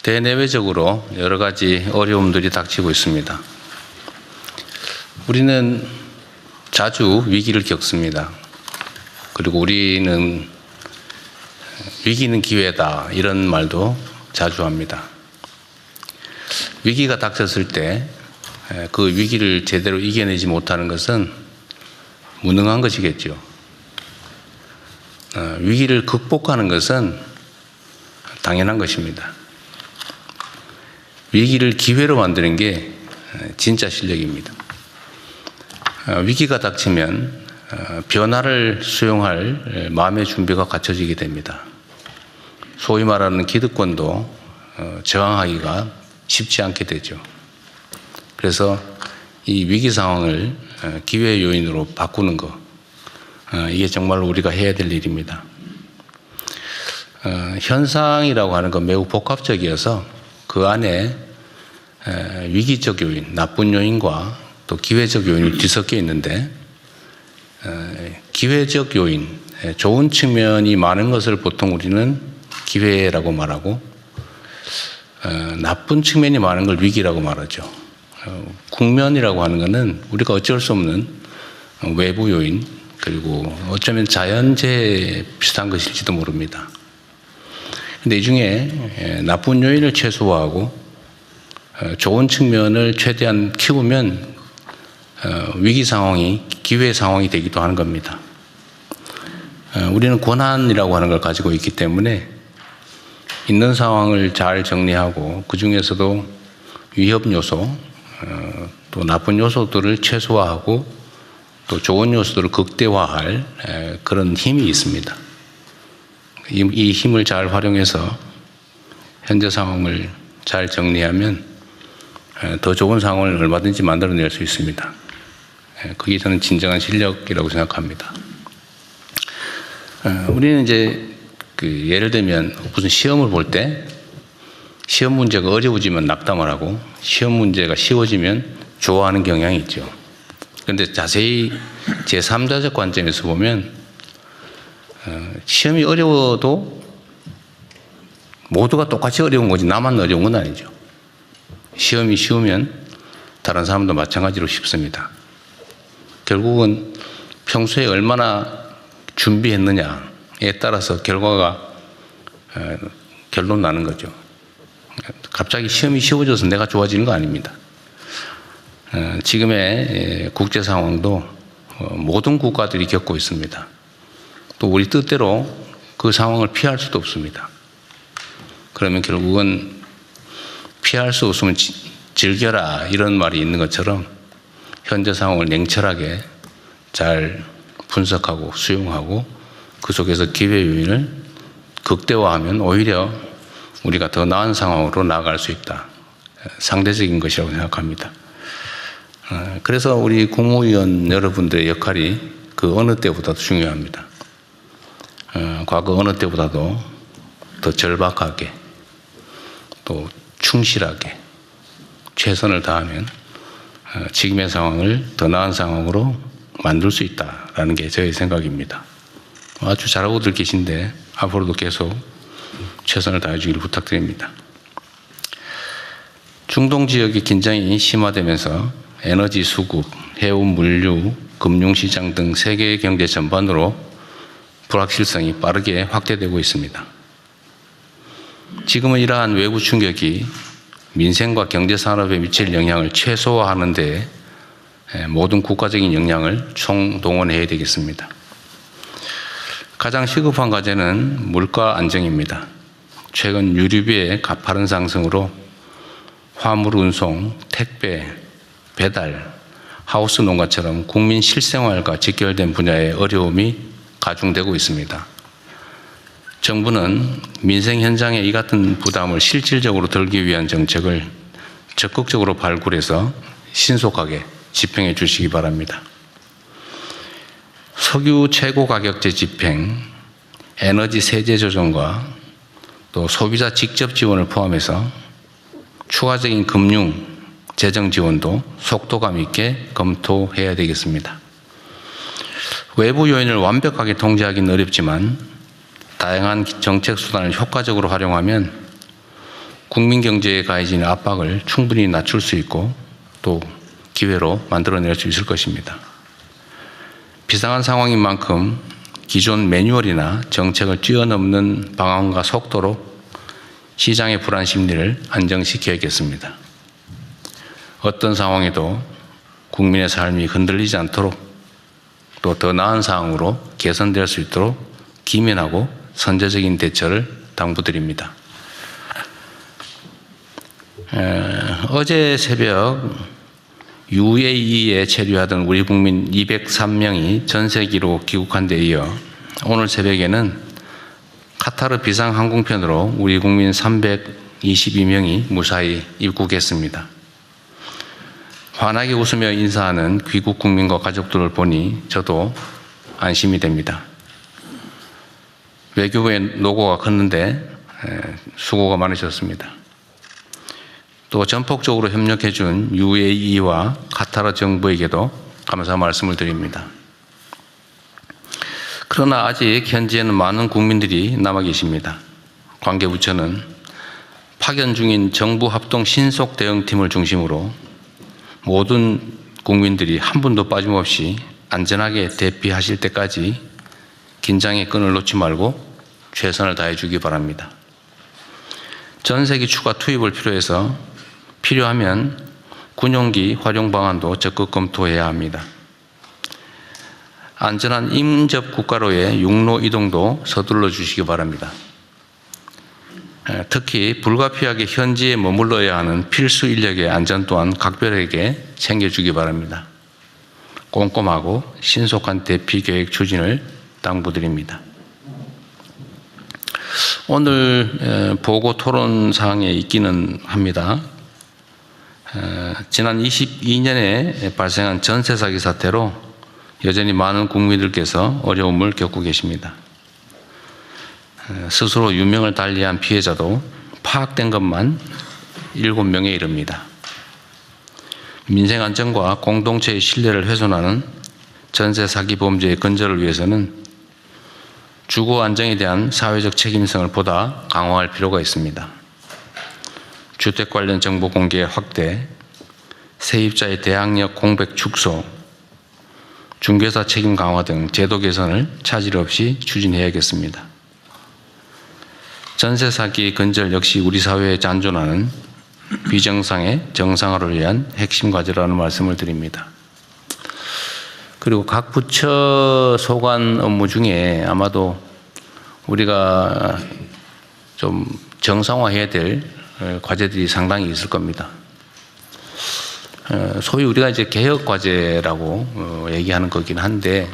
대내외적으로 여러 가지 어려움들이 닥치고 있습니다. 우리는 자주 위기를 겪습니다. 그리고 우리는 위기는 기회다 이런 말도 자주 합니다. 위기가 닥쳤을 때 그 위기를 제대로 이겨내지 못하는 것은 무능한 것이겠죠. 위기를 극복하는 것은 당연한 것입니다. 위기를 기회로 만드는 게 진짜 실력입니다. 위기가 닥치면 변화를 수용할 마음의 준비가 갖춰지게 됩니다. 소위 말하는 기득권도 저항하기가 쉽지 않게 되죠. 그래서 이 위기 상황을 기회의 요인으로 바꾸는 것, 이게 정말로 우리가 해야 될 일입니다. 현상이라고 하는 건 매우 복합적이어서 그 안에 위기적 요인, 나쁜 요인과 또 기회적 요인이 뒤섞여 있는데, 기회적 요인, 좋은 측면이 많은 것을 보통 우리는 기회라고 말하고, 나쁜 측면이 많은 걸 위기라고 말하죠. 국면이라고 하는 것은 우리가 어쩔 수 없는 외부 요인, 그리고 어쩌면 자연재해 비슷한 것일지도 모릅니다. 근데 이 중에 나쁜 요인을 최소화하고 좋은 측면을 최대한 키우면 위기 상황이 기회 상황이 되기도 하는 겁니다. 우리는 권한이라고 하는 걸 가지고 있기 때문에 있는 상황을 잘 정리하고 그 중에서도 위협 요소, 또 나쁜 요소들을 최소화하고 또 좋은 요소들을 극대화할 그런 힘이 있습니다. 이 힘을 잘 활용해서 현재 상황을 잘 정리하면 더 좋은 상황을 얼마든지 만들어낼 수 있습니다. 그게 저는 진정한 실력이라고 생각합니다. 우리는 이제 예를 들면 무슨 시험을 볼 때 시험 문제가 어려워지면 낙담을 하고 시험 문제가 쉬워지면 좋아하는 경향이 있죠. 그런데 자세히 제3자적 관점에서 보면 시험이 어려워도 모두가 똑같이 어려운 거지 나만 어려운 건 아니죠. 시험이 쉬우면 다른 사람도 마찬가지로 쉽습니다. 결국은 평소에 얼마나 준비했느냐에 따라서 결과가 결론 나는 거죠. 갑자기 시험이 쉬워져서 내가 좋아지는 거 아닙니다. 지금의 국제 상황도 모든 국가들이 겪고 있습니다. 또 우리 뜻대로 그 상황을 피할 수도 없습니다. 그러면 결국은 피할 수 없으면 즐겨라 이런 말이 있는 것처럼 현재 상황을 냉철하게 잘 분석하고 수용하고 그 속에서 기회 요인을 극대화하면 오히려 우리가 더 나은 상황으로 나아갈 수 있다. 상대적인 것이라고 생각합니다. 그래서 우리 국무위원 여러분들의 역할이 그 어느 때보다도 중요합니다. 과거 어느 때보다도 더 절박하게 또 충실하게 최선을 다하면 지금의 상황을 더 나은 상황으로 만들 수 있다라는 게 저의 생각입니다. 아주 잘하고들 계신데 앞으로도 계속 최선을 다해 주기를 부탁드립니다. 중동 지역의 긴장이 심화되면서 에너지 수급, 해운 물류, 금융시장 등 세계 경제 전반으로 불확실성이 빠르게 확대되고 있습니다. 지금은 이러한 외부 충격이 민생과 경제산업에 미칠 영향을 최소화하는 데 모든 국가적인 역량을 총동원해야 되겠습니다. 가장 시급한 과제는 물가 안정입니다. 최근 유류비의 가파른 상승으로 화물 운송, 택배, 배달, 하우스 농가처럼 국민 실생활과 직결된 분야의 어려움이 가중되고 있습니다. 정부는 민생 현장에 이 같은 부담을 실질적으로 덜기 위한 정책을 적극적으로 발굴해서 신속하게 집행해 주시기 바랍니다. 석유 최고 가격제 집행, 에너지 세제 조정과 또 소비자 직접 지원을 포함해서 추가적인 금융, 재정 지원도 속도감 있게 검토해야 되겠습니다. 외부 요인을 완벽하게 통제하기는 어렵지만 다양한 정책 수단을 효과적으로 활용하면 국민 경제에 가해지는 압박을 충분히 낮출 수 있고 또 기회로 만들어낼 수 있을 것입니다. 비상한 상황인 만큼 기존 매뉴얼이나 정책을 뛰어넘는 방안과 속도로 시장의 불안 심리를 안정시켜야겠습니다. 어떤 상황에도 국민의 삶이 흔들리지 않도록 또 더 나은 상황으로 개선될 수 있도록 기민하고 선제적인 대처를 당부드립니다. 어제 새벽 UAE에 체류하던 우리 국민 203명이 전세기로 귀국한 데 이어 오늘 새벽에는 카타르 비상항공편으로 우리 국민 322명이 무사히 입국했습니다. 환하게 웃으며 인사하는 귀국 국민과 가족들을 보니 저도 안심이 됩니다. 외교부의 노고가 컸는데 수고가 많으셨습니다. 또 전폭적으로 협력해 준 UAE와 카타르 정부에게도 감사 말씀을 드립니다. 그러나 아직 현지에는 많은 국민들이 남아 계십니다. 관계부처는 파견 중인 정부 합동 신속 대응팀을 중심으로 모든 국민들이 한 분도 빠짐없이 안전하게 대피하실 때까지 긴장의 끈을 놓지 말고 최선을 다해 주기 바랍니다. 전세기 추가 투입을 필요해서 필요하면 군용기 활용 방안도 적극 검토해야 합니다. 안전한 인접 국가로의 육로 이동도 서둘러 주시기 바랍니다. 특히 불가피하게 현지에 머물러야 하는 필수 인력의 안전 또한 각별하게 챙겨주기 바랍니다. 꼼꼼하고 신속한 대피 계획 추진을 당부드립니다. 오늘 보고 토론 사항에 있기는 합니다. 지난 22년에 발생한 전세 사기 사태로 여전히 많은 국민들께서 어려움을 겪고 계십니다. 스스로 유명을 달리한 피해자도 파악된 것만 7명에 이릅니다. 민생 안전과 공동체의 신뢰를 훼손하는 전세 사기 범죄의 근절을 위해서는 주거 안정에 대한 사회적 책임성을 보다 강화할 필요가 있습니다. 주택 관련 정보 공개 확대, 세입자의 대항력 공백 축소, 중개사 책임 강화 등 제도 개선을 차질 없이 추진해야겠습니다. 전세 사기 근절 역시 우리 사회에 잔존하는 비정상의 정상화를 위한 핵심 과제라는 말씀을 드립니다. 그리고 각 부처 소관 업무 중에 아마도 우리가 좀 정상화해야 될 과제들이 상당히 있을 겁니다. 소위 우리가 이제 개혁 과제라고 얘기하는 거긴 한데,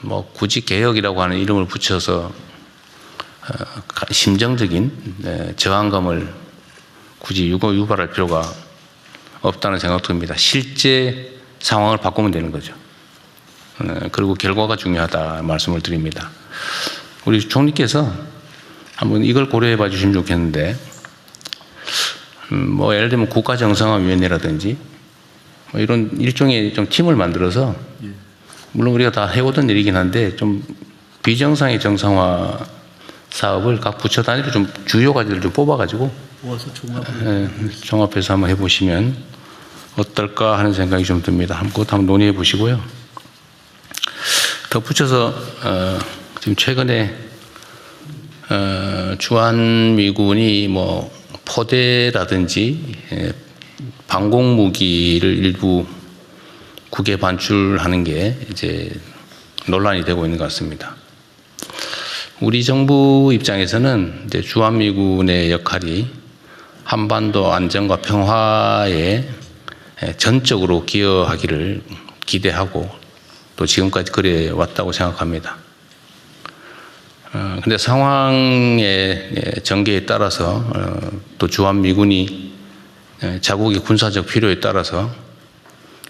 뭐 굳이 개혁이라고 하는 이름을 붙여서 심정적인 저항감을 굳이 유발할 필요가 없다는 생각도 듭니다. 실제 상황을 바꾸면 되는 거죠. 그리고 결과가 중요하다 말씀을 드립니다. 우리 총리께서 한번 이걸 고려해 봐 주시면 좋겠는데, 뭐 예를 들면 국가정상화위원회라든지 뭐 이런 일종의 좀 팀을 만들어서, 물론 우리가 다 해오던 일이긴 한데 좀 비정상의 정상화 사업을 각 부처 단위로 좀 주요 과제를 좀 뽑아가지고 모아서 종합해서 한번 해보시면 어떨까 하는 생각이 좀 듭니다. 그것도 한번 논의해 보시고요. 덧붙여서 지금 최근에 주한미군이 뭐 포대라든지 방공무기를 일부 국외 반출하는 게 이제 논란이 되고 있는 것 같습니다. 우리 정부 입장에서는 이제 주한미군의 역할이 한반도 안정과 평화에 전적으로 기여하기를 기대하고 또 지금까지 그래 왔다고 생각합니다. 근데 상황의 전개에 따라서 또 주한미군이 자국의 군사적 필요에 따라서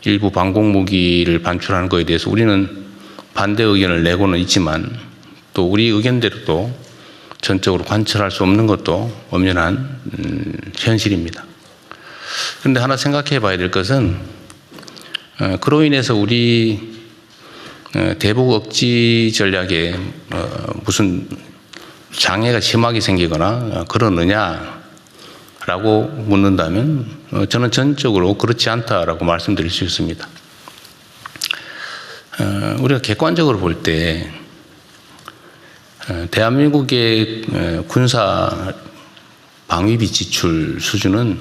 일부 방공무기를 반출하는 것에 대해서 우리는 반대 의견을 내고는 있지만 또 우리 의견대로 또 전적으로 관철할 수 없는 것도 엄연한 현실입니다. 그런데 하나 생각해 봐야 될 것은 그로 인해서 우리 대북 억지 전략에 무슨 장애가 심하게 생기거나 그러느냐라고 묻는다면 저는 전적으로 그렇지 않다라고 말씀드릴 수 있습니다. 우리가 객관적으로 볼 때 대한민국의 군사 방위비 지출 수준은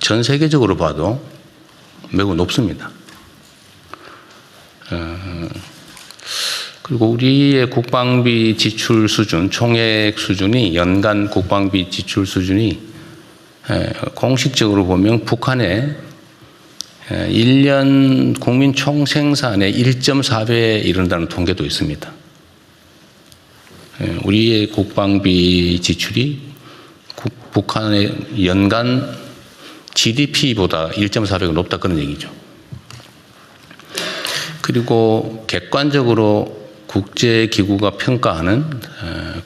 전 세계적으로 봐도 매우 높습니다. 그리고 우리의 국방비 지출 수준, 총액 수준이 연간 국방비 지출 수준이 공식적으로 보면 북한의 1년 국민 총생산의 1.4배에 이른다는 통계도 있습니다. 우리의 국방비 지출이 북한의 연간 GDP보다 1.4배가 높다 그런 얘기죠. 그리고 객관적으로 국제기구가 평가하는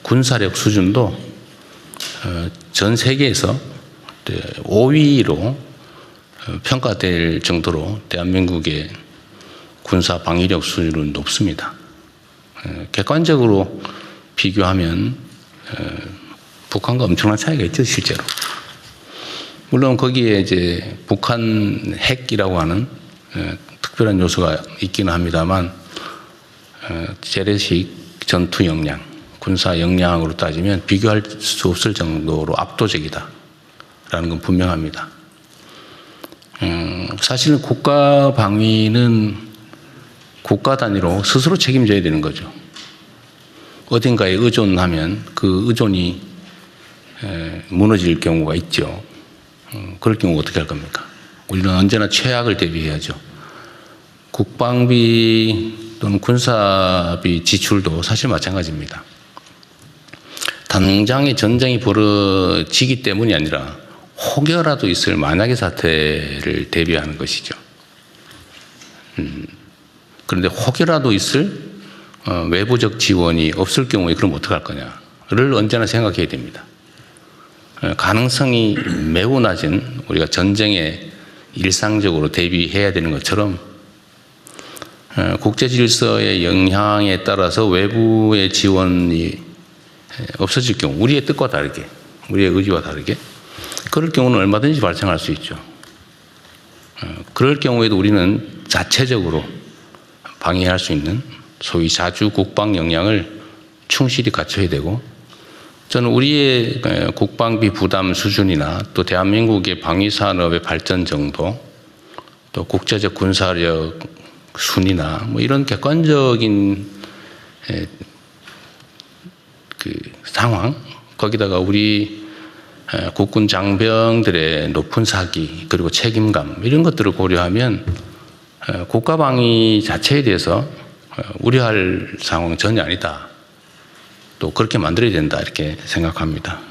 군사력 수준도 전 세계에서 5위로 평가될 정도로 대한민국의 군사 방위력 수준은 높습니다. 객관적으로 비교하면 북한과 엄청난 차이가 있죠, 실제로. 물론 거기에 이제 북한 핵이라고 하는 특별한 요소가 있기는 합니다만 재래식 전투 역량, 군사 역량으로 따지면 비교할 수 없을 정도로 압도적이다라는 건 분명합니다. 사실은 국가 방위는 국가 단위로 스스로 책임져야 되는 거죠. 어딘가에 의존하면 그 의존이 무너질 경우가 있죠. 그럴 경우 어떻게 할 겁니까? 우리는 언제나 최악을 대비해야죠. 국방비 또는 군사비 지출도 사실 마찬가지입니다. 당장의 전쟁이 벌어지기 때문이 아니라 혹여라도 있을 만약의 사태를 대비하는 것이죠. 그런데 혹여라도 있을 외부적 지원이 없을 경우에 그럼 어떡할 거냐를 언제나 생각해야 됩니다. 가능성이 매우 낮은 우리가 전쟁에 일상적으로 대비해야 되는 것처럼 국제 질서의 영향에 따라서 외부의 지원이 없어질 경우 우리의 뜻과 다르게 우리의 의지와 다르게 그럴 경우는 얼마든지 발생할 수 있죠. 그럴 경우에도 우리는 자체적으로 방해할 수 있는 소위 자주 국방 역량을 충실히 갖춰야 되고 저는 우리의 국방비 부담 수준이나 또 대한민국의 방위산업의 발전 정도 또 국제적 군사력 순위나 뭐 이런 객관적인 그 상황 거기다가 우리 국군 장병들의 높은 사기 그리고 책임감 이런 것들을 고려하면 국가 방위 자체에 대해서 우려할 상황은 전혀 아니다. 또 그렇게 만들어야 된다 이렇게 생각합니다.